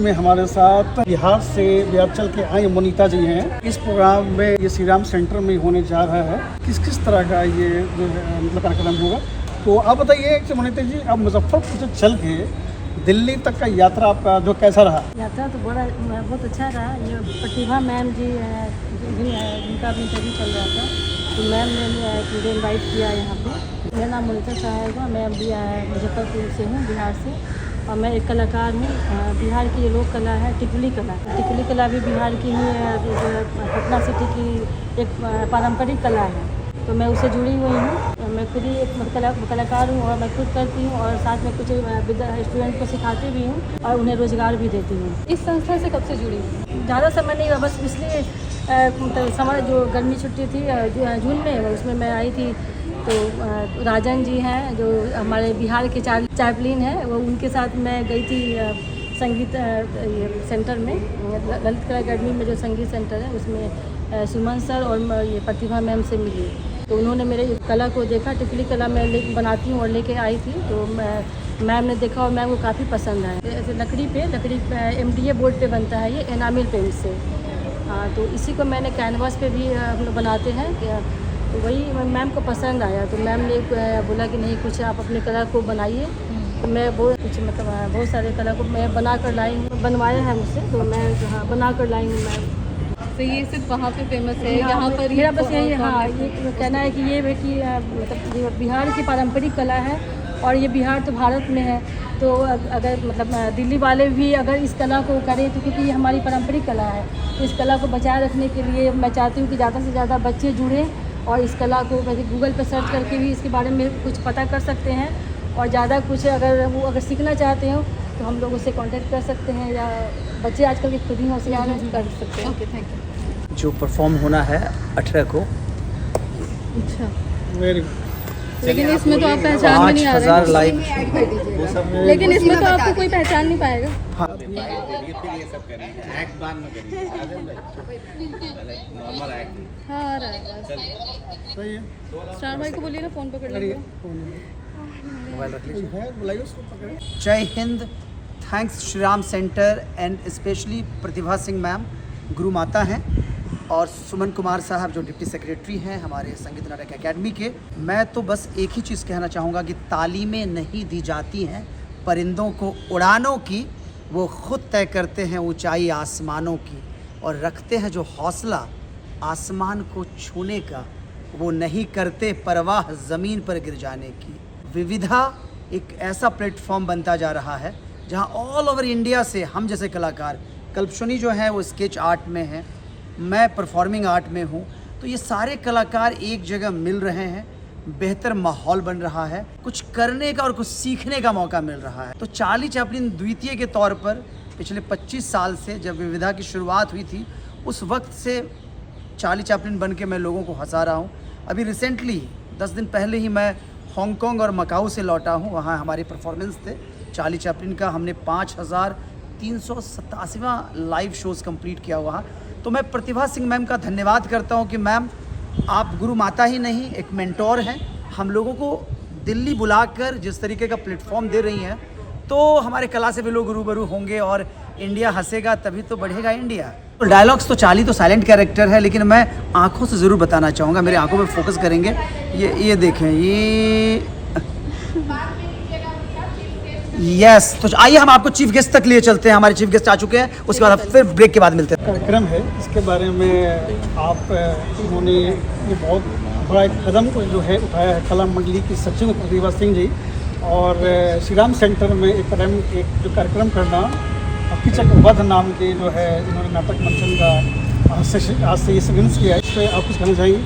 में हमारे साथ बिहार से विंध्याचल के आई मोनिता जी हैं। इस प्रोग्राम में ये श्री राम सेंटर में होने जा रहा है। किस तरह का ये जो है मतलब कार्यक्रम होगा, तो आप बताइए कि मोनिता जी, अब मुजफ्फरपुर से चल के दिल्ली तक का यात्रा आपका जो कैसा रहा? यात्रा तो बहुत अच्छा रहा। ये प्रतिभा मैम जी भी है, उनका भी इंटरव्यू चल रहा था, तो मैम ने मुझे इन्वाइट किया यहाँ पे। मेरा नाम मोनिता साहब है, मैं अभी मुजफ्फरपुर से हूँ, बिहार से, और मैं एक कलाकार हूँ। बिहार की ये लोक कला है टिकुली कला। टिकुली कला भी बिहार की ही पटना सिटी की एक पारंपरिक कला है, तो मैं उससे जुड़ी हुई हूँ। मैं खुद ही एक कलाकार हूँ और मैं खुद करती हूँ, और साथ में कुछ स्टूडेंट को सिखाती भी हूँ और उन्हें रोज़गार भी देती हूँ। इस संस्था से कब से जुड़ी हूँ? ज़्यादा समय नहीं हुआ, बस इसलिए समय जो गर्मी छुट्टी थी जून में, उसमें मैं आई थी। तो राजन जी हैं जो हमारे बिहार के चैपलिन हैं, वो उनके साथ मैं गई थी संगीत सेंटर में, ललित कला अकेडमी में जो संगीत सेंटर है, उसमें सुमन सर और ये प्रतिभा मैम से मिली। तो उन्होंने मेरे कला को देखा, टिकुली कला मैं बनाती हूँ और लेके आई थी, तो मैम ने देखा और मैम को काफ़ी पसंद आया। ऐसे लकड़ी पे MDA बोर्ड पे बनता है ये एनामिल पेंट से। हाँ, तो इसी को मैंने कैनवास पे भी हम लोग बनाते हैं, तो वही मैम को पसंद आया। तो मैम ने बोला कि नहीं, कुछ आप अपनी कला को बनाइए। तो मैं बहुत सारे कला को मैं बना कर लाई हूँ, बनवाया है मुझसे, तो मैं हाँ बना कर लाई हूँ मैम। तो ये सिर्फ वहाँ पे फेमस है, हाँ, यहाँ पर मेरा बस यही हाँ ये कहना है कि ये है कि मतलब बिहार की पारंपरिक कला है, और ये बिहार तो भारत में है। तो अगर मतलब दिल्ली वाले भी अगर इस कला को करें, तो क्योंकि ये हमारी पारंपरिक कला है, तो इस कला को बचाए रखने के लिए मैं चाहती हूँ कि ज़्यादा से ज़्यादा बच्चे जुड़ें, और इस कला को वैसे गूगल पर सर्च करके भी इसके बारे में कुछ पता कर सकते हैं। और ज़्यादा कुछ अगर सीखना चाहते हो तो हम लोगों से कांटेक्ट कर सकते हैं, या बच्चे आजकल के खुद ही होशियार कर सकते हैं। Okay, thank you. जो परफॉर्म होना है 18 को, अच्छा, वेरी लेकिन इसमें तो आप पहचान में नहीं आ रहे 5000 लाइक। लेकिन इसमें तो आपको कोई पहचान नहीं पाएगा। हाँ, आ रहा है बस। सही है। स्टार भाई को बोलिए ना, फ़ोन पकड़ लीजिए। मोबाइल रख लीजिए। है, बुलाइए उसको, पकड़े। जय Hind. Thanks Shri Ram centre and specially Pratibha Singh ma'am गुरु माता हैं, और सुमन कुमार साहब जो डिप्टी सेक्रेटरी हैं हमारे संगीत नाटक एकेडमी के। मैं तो बस एक ही चीज़ कहना चाहूँगा कि तालीमें नहीं दी जाती हैं परिंदों को उड़ानों की, वो खुद तय करते हैं ऊंचाई आसमानों की, और रखते हैं जो हौसला आसमान को छूने का, वो नहीं करते परवाह ज़मीन पर गिर जाने की। विविधा एक ऐसा प्लेटफॉर्म बनता जा रहा है जहाँ ऑल ओवर इंडिया से हम जैसे कलाकार, कल्पशनी जो है वो स्केच आर्ट में है, मैं परफॉर्मिंग आर्ट में हूँ, तो ये सारे कलाकार एक जगह मिल रहे हैं, बेहतर माहौल बन रहा है, कुछ करने का और कुछ सीखने का मौका मिल रहा है। तो चार्ली चैपलिन द्वितीय के तौर पर पिछले 25 साल से जब विविधा की शुरुआत हुई थी, उस वक्त से चार्ली चैपलिन बन के मैं लोगों को हंसा रहा हूँ। अभी रिसेंटली 10 दिन पहले ही मैं हांगकांग और मकाऊ से लौटा हूँ, वहाँ हमारे परफॉर्मेंस थे चार्ली चैपलिन का। हमने 5387वां लाइव शोज़ कंप्लीट किया वहाँ। तो मैं प्रतिभा सिंह मैम का धन्यवाद करता हूँ कि मैम आप गुरु माता ही नहीं, एक मेंटोर हैं। हम लोगों को दिल्ली बुलाकर जिस तरीके का प्लेटफॉर्म दे रही हैं, तो हमारे कला से भी लोग रूबरू होंगे, और इंडिया हंसेगा तभी तो बढ़ेगा इंडिया। तो डायलॉग्स तो चार्ली तो साइलेंट कैरेक्टर है, लेकिन मैं आंखों से ज़रूर बताना चाहूँगा, मेरे आंखों पे फोकस करेंगे। ये देखें, ये यस। तो आइए हम आपको चीफ गेस्ट तक लिए चलते हैं। हमारे चीफ गेस्ट आ चुके हैं, उसके बाद फिर ब्रेक के बाद मिलते हैं। कार्यक्रम है, इसके बारे में आप उन्होंने ये बहुत बड़ा एक कदम जो है उठाया है कला मंडली की सचिव प्रतिभा सिंह जी, और श्री राम सेंटर में एक जो कार्यक्रम करना, कीचक वध नाम के जो है इन्होंने नाटक मंचन का आज से ये सगंस किया है, इस पर आप कुछ कहना चाहिए?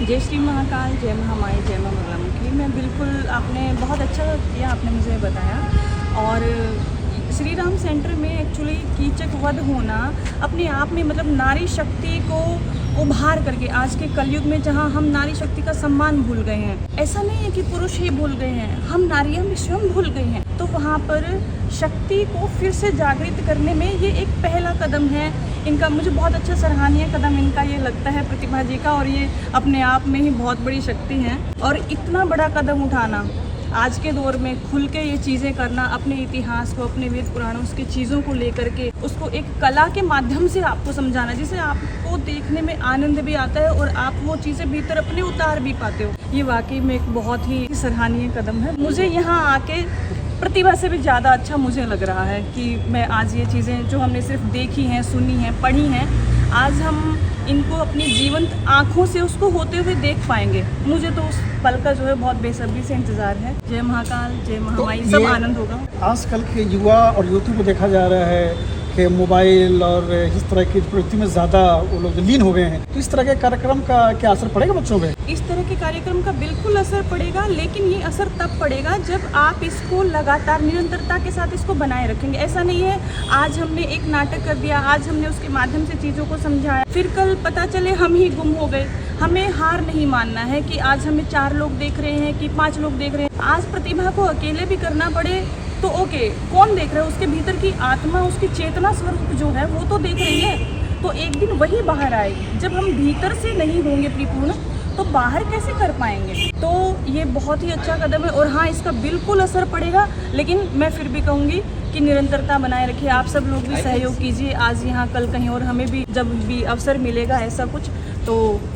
जय श्री महाकाल, जय महामाई, जय मां मंगलामुखी। मैं बिल्कुल, आपने बहुत अच्छा किया, आपने मुझे बताया। और श्री राम सेंटर में एक्चुअली कीचक वध होना अपने आप में मतलब नारी शक्ति को उभार करके, आज के कलयुग में जहाँ हम नारी शक्ति का सम्मान भूल गए हैं, ऐसा नहीं है कि पुरुष ही भूल गए हैं, हम नारियां भी स्वयं भूल गए हैं। तो वहाँ पर शक्ति को फिर से जागृत करने में ये एक पहला कदम है इनका। मुझे बहुत अच्छा सराहनीय कदम इनका ये लगता है प्रतिभा जी का, और ये अपने आप में ही बहुत बड़ी शक्ति है। और इतना बड़ा कदम उठाना, आज के दौर में खुल के ये चीज़ें करना, अपने इतिहास को, अपने वेद पुराणों की चीज़ों को लेकर के उसको एक कला के माध्यम से आपको समझाना, जिसे आपको देखने में आनंद भी आता है और आप वो चीज़ें भीतर अपने उतार भी पाते हो, ये वाकई में एक बहुत ही सराहनीय कदम है। मुझे यहाँ आके प्रतिभा से भी ज़्यादा अच्छा मुझे लग रहा है कि मैं आज ये चीज़ें जो हमने सिर्फ देखी हैं, सुनी हैं, पढ़ी हैं, आज हम इनको अपनी जीवंत आँखों से उसको होते हुए देख पाएंगे। मुझे तो उस पल का जो है बहुत बेसब्री से इंतज़ार है। जय महाकाल, जय महामाई, सब आनंद होगा। आजकल के युवा और युवती को देखा जा रहा है कि मोबाइल और इस तरह की प्रवृत्ति में ज़्यादा वो लोग लीन हो गए हैं, तो इस तरह के कार्यक्रम का क्या असर पड़ेगा बच्चों पे? इस तरह के कार्यक्रम का बिल्कुल असर पड़ेगा, लेकिन ये असर तब पड़ेगा जब आप इसको लगातार निरंतरता के साथ इसको बनाए रखेंगे। ऐसा नहीं है आज हमने एक नाटक कर दिया, आज हमने उसके माध्यम से चीज़ों को समझाया, फिर कल पता चले हम ही गुम हो गए। हमें हार नहीं मानना है कि आज हमें 4 लोग देख रहे हैं कि 5 लोग देख रहे हैं। आज प्रतिभा को अकेले भी करना पड़े तो ओके, कौन देख रहा है? उसके भीतर की आत्मा, उसकी चेतना स्वरूप जो है वो तो देख रही है, तो एक दिन वही बाहर आएगी। जब हम भीतर से नहीं होंगे परिपूर्ण तो बाहर कैसे कर पाएंगे? तो ये बहुत ही अच्छा कदम है और हाँ, इसका बिल्कुल असर पड़ेगा, लेकिन मैं फिर भी कहूँगी कि निरंतरता बनाए रखिए। आप सब लोग भी सहयोग कीजिए, आज यहाँ कल कहीं और। हमें भी जब भी अवसर मिलेगा ऐसा कुछ, तो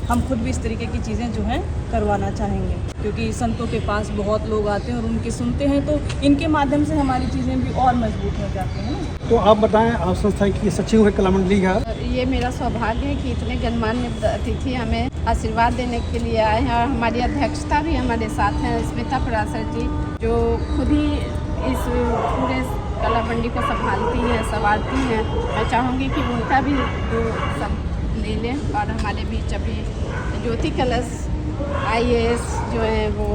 हम खुद भी इस तरीके की चीज़ें जो हैं करवाना चाहेंगे, क्योंकि संतों के पास बहुत लोग आते हैं और उनके सुनते हैं, तो इनके माध्यम से हमारी चीज़ें भी और मजबूत हो जाती हैं ना। तो आप बताएं, आप संस्था की सचिव है कला मंडली का। ये मेरा सौभाग्य है कि इतने गणमान्य अतिथि हमें आशीर्वाद देने के लिए आए हैं, और हमारी अध्यक्षता भी हमारे साथ हैं स्मिता पराशर जी, जो खुद ही इस पूरे कला मंडी को संभालती हैं, संवारती हैं। मैं चाहूँगी कि उनका भी जो सब ले लें। और हमारे बीच अभी ज्योति कलश IAS जो है वो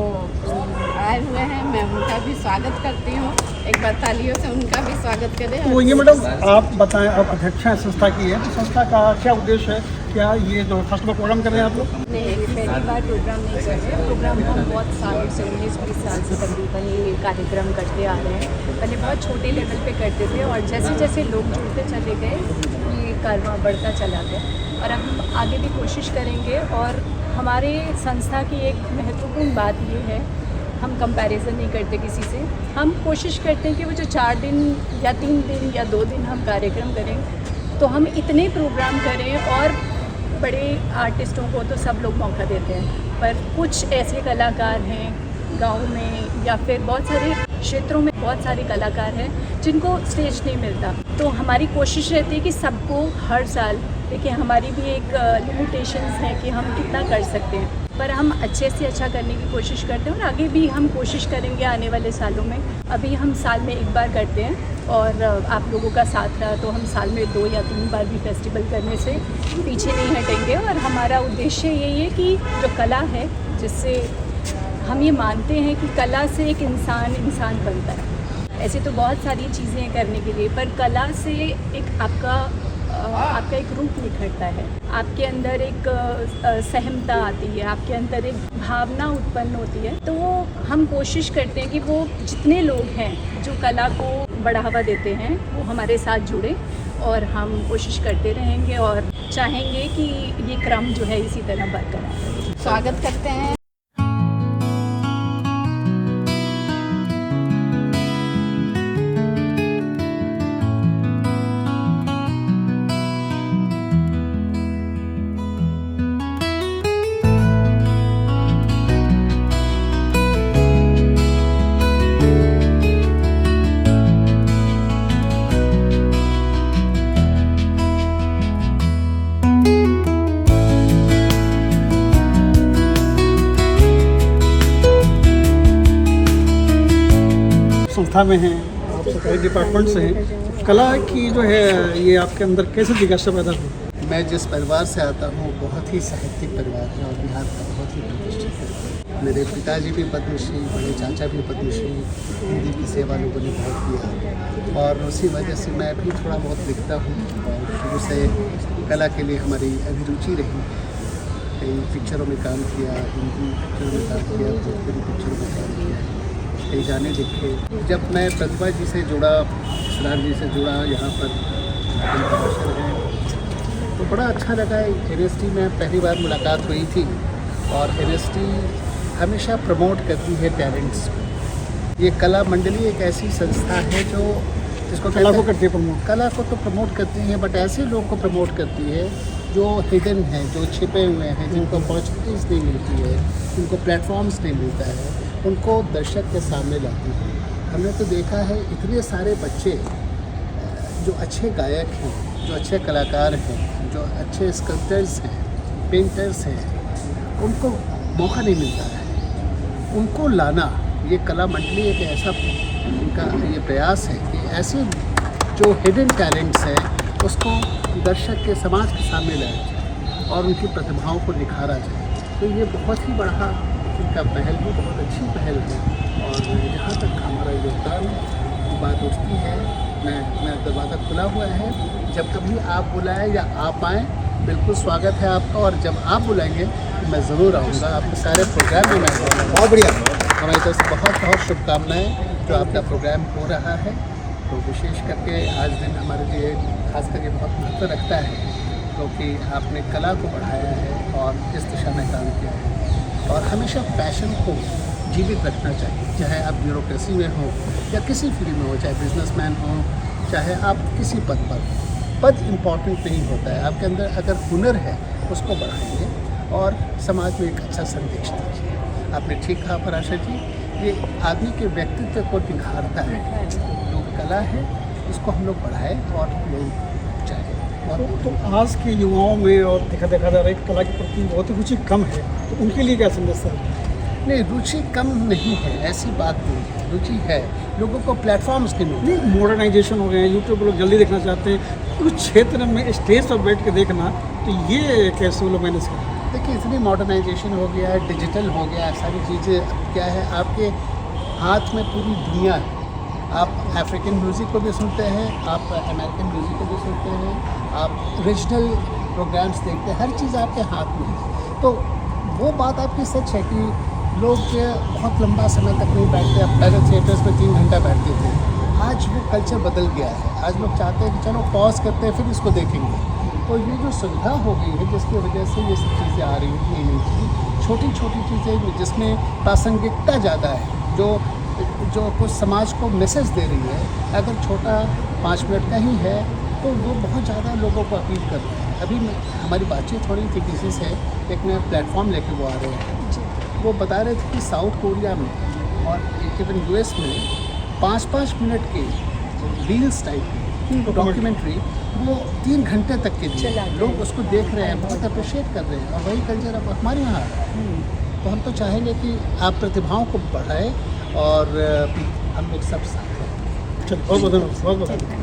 आए हुए हैं, मैं उनका भी स्वागत करती हूँ। एक बार तालियों से उनका भी स्वागत करें। तो ये मैडम आप बताएं, आप अध्यक्ष हैं संस्था की है, तो संस्था का क्या उद्देश्य है? क्या ये जो फर्स्ट बार प्रोग्राम कर रहे हैं आप लोग? नहीं, पहली बार प्रोग्राम नहीं कर रहे। प्रोग्राम हम बहुत सालों से 19-20 साल से तकरीबन ये कार्यक्रम करते आ रहे हैं। पहले बहुत छोटे लेवल पे करते थे और जैसे जैसे लोग जुड़ते चले गए ये कारवां बढ़ता चला गया, और अब हम आगे भी कोशिश करेंगे। और हमारे संस्था की एक महत्वपूर्ण बात ये है, हम कंपैरिजन नहीं करते किसी से। हम कोशिश करते हैं कि वो जो 4 दिन या 3 दिन या 2 दिन हम कार्यक्रम करें, तो हम इतने प्रोग्राम करें। और बड़े आर्टिस्टों को तो सब लोग मौका देते हैं, पर कुछ ऐसे कलाकार हैं गाँव में या फिर बहुत सारे क्षेत्रों में, बहुत सारे कलाकार हैं जिनको स्टेज नहीं मिलता। तो हमारी कोशिश रहती है कि सबको हर साल, देखिए हमारी भी एक लिमिटेशंस हैं कि हम कितना कर सकते हैं, पर हम अच्छे से अच्छा करने की कोशिश करते हैं और आगे भी हम कोशिश करेंगे आने वाले सालों में। अभी हम साल में 1 बार करते हैं और आप लोगों का साथ रहा तो हम साल में 2 या 3 बार भी फेस्टिवल करने से पीछे नहीं हटेंगे। और हमारा उद्देश्य यही है कि जो कला है, जिससे हम ये मानते हैं कि कला से एक इंसान बनता है। ऐसे तो बहुत सारी चीज़ें करने के लिए, पर कला से एक आपका एक रूप निखरता है, आपके अंदर एक सहमता आती है, आपके अंदर एक भावना उत्पन्न होती है। तो हम कोशिश करते हैं कि वो जितने लोग हैं जो कला को बढ़ावा देते हैं वो हमारे साथ जुड़े, और हम कोशिश करते रहेंगे और चाहेंगे कि ये क्रम जो है इसी तरह बरकरार रहे। स्वागत करते हैं। संस्था में हैं, आप सरकारी डिपार्टमेंट से हैं, कला की जो है ये आपके अंदर कैसे जिज्ञासा पैदा हुई? मैं जिस परिवार से आता हूँ बहुत ही साहित्यिक परिवार है और बिहार का बहुत ही प्रतिष्ठित है। मेरे पिताजी भी पद्मश्री, बड़े चाचा भी पद्मश्री, हिंदी की सेवा लोगों ने बहुत किया, और उसी वजह से मैं भी थोड़ा बहुत लिखता हूँ। और शुरू से कला के लिए हमारी अभिरुचि रही। कई पिक्चरों में काम किया, हिंदी पिक्चरों में काम किया, भोजपुरी पिक्चरों में काम किया, कई गाने लिखे। जब मैं प्रतिभा जी से जुड़ा, सुरार जी से जुड़ा, यहाँ पर है, तो बड़ा अच्छा लगा। NST में पहली बार मुलाकात हुई थी, और NST हमेशा प्रमोट करती है टैलेंट्स को। ये कला मंडली एक ऐसी संस्था है जो जिसको कला को कहते करती है प्रमोट। हैं, कला को तो प्रमोट करती है, बट ऐसे लोग को प्रमोट करती है जो हिडन हैं, जो छिपे हुए हैं, जिनको अपॉर्चुनिटीज़ नहीं मिलती है, जिनको प्लेटफॉर्म्स नहीं मिलता है, उनको दर्शक के सामने लाती है। हमने तो देखा है इतने सारे बच्चे जो अच्छे गायक हैं, जो अच्छे कलाकार हैं, जो अच्छे स्कल्पटर्स हैं, पेंटर्स हैं, उनको मौका नहीं मिलता है। उनको लाना, ये कला मंडली एक ऐसा उनका ये प्रयास है कि ऐसे जो हिडन टैलेंट्स हैं उसको दर्शक के समाज के सामने लाया जाए और उनकी प्रतिभाओं को निखारा जाए। तो ये बहुत ही बड़ा इनका पहल है, बहुत अच्छी पहल है। और जहाँ तक हमारा योगदान की बात उठती है, मैं दरवाज़ा खुला हुआ है, जब कभी आप बुलाएं या आप आएँ, बिल्कुल स्वागत है आपका। और जब आप बुलाएंगे तो मैं ज़रूर आऊँगा, आपके सारे प्रोग्राम में मैं आऊँगा। बहुत बढ़िया, हमारी तरफ से बहुत बहुत शुभकामनाएँ जो आपका प्रोग्राम हो रहा है। तो विशेष करके आज दिन हमारे लिए खास करके बहुत महत्व रखता है, क्योंकि आपने कला को बढ़ाया है और इस दिशा में काम किया है। और हमेशा पैशन को जीवित रखना चाहिए, चाहे आप ब्यूरोक्रेसी में हो या किसी फील्ड में हो, चाहे बिजनेसमैन हो, चाहे आप किसी पद पर हो। पद इम्पॉर्टेंट नहीं होता है, आपके अंदर अगर हुनर है उसको बढ़ाइए और समाज में एक अच्छा संदेश दीजिए। आपने ठीक कहा पराशर जी, ये आदमी के व्यक्तित्व को निखारता है। जो कला है इसको हम लोग बढ़ाएं और लोग चाहें। तो आज के युवाओं में और देखा जा रहा है कि कला के प्रति बहुत ही रुचि कम है, तो उनके लिए क्या संदेश है? नहीं, रुचि कम नहीं है, ऐसी बात नहीं है, रुचि है, लोगों को प्लेटफॉर्म्स के मिलते हैं। नहीं, मॉडर्नाइजेशन हो गए हैं, यूट्यूब पर लोग जल्दी देखना चाहते हैं, कुछ क्षेत्र में स्टेज पर बैठ के देखना, तो ये कैसे वो लोग मैनेज करें? देखिए, इतनी मॉडर्नाइजेशन हो गया है, डिजिटल हो गया है, सारी चीज़ें। अब क्या है, आपके हाथ में पूरी दुनिया है। आप अफ्रीकन म्यूज़िक को भी सुनते हैं, आप अमेरिकन म्यूज़िक को भी सुनते हैं, आप रीजनल प्रोग्राम्स देखते हैं, हर चीज़ आपके हाथ में है। तो वो बात आपकी सच है कि लोग बहुत लंबा समय तक नहीं बैठते। अब पहले थिएटर्स में 3 घंटा बैठते थे, आज वो कल्चर बदल गया है। आज लोग चाहते हैं कि चलो पॉज करते हैं फिर इसको देखेंगे। तो ये जो सुविधा हो गई है, जिसकी वजह से ये सब चीज़ें आ रही हैं, नई चीज़, छोटी छोटी चीज़ें जिसमें प्रासंगिकता ज़्यादा है, जो कुछ समाज को मैसेज दे रही है, अगर छोटा 5 मिनट का ही है तो वो बहुत ज़्यादा लोगों को अपील कर रहे हैं। अभी हमारी बातचीत हो रही थी किसी से, एक नया प्लेटफॉर्म लेके वो आ रहे हैं। वो बता रहे थे कि साउथ कोरिया में और इवन यूएस में 5-5 मिनट के रील्स टाइप की डॉक्यूमेंट्री वो 3 घंटे तक के लिए लोग उसको देख रहे हैं, बहुत अप्रिशिएट कर रहे हैं। और वही कल्चर अब हमारे यहाँ आ रहा है। तो हम तो चाहेंगे कि आप प्रतिभाओं को बढ़ाएं और हम लोग सब साथ हैं। चलो, बहुत बहुत धन्यवाद।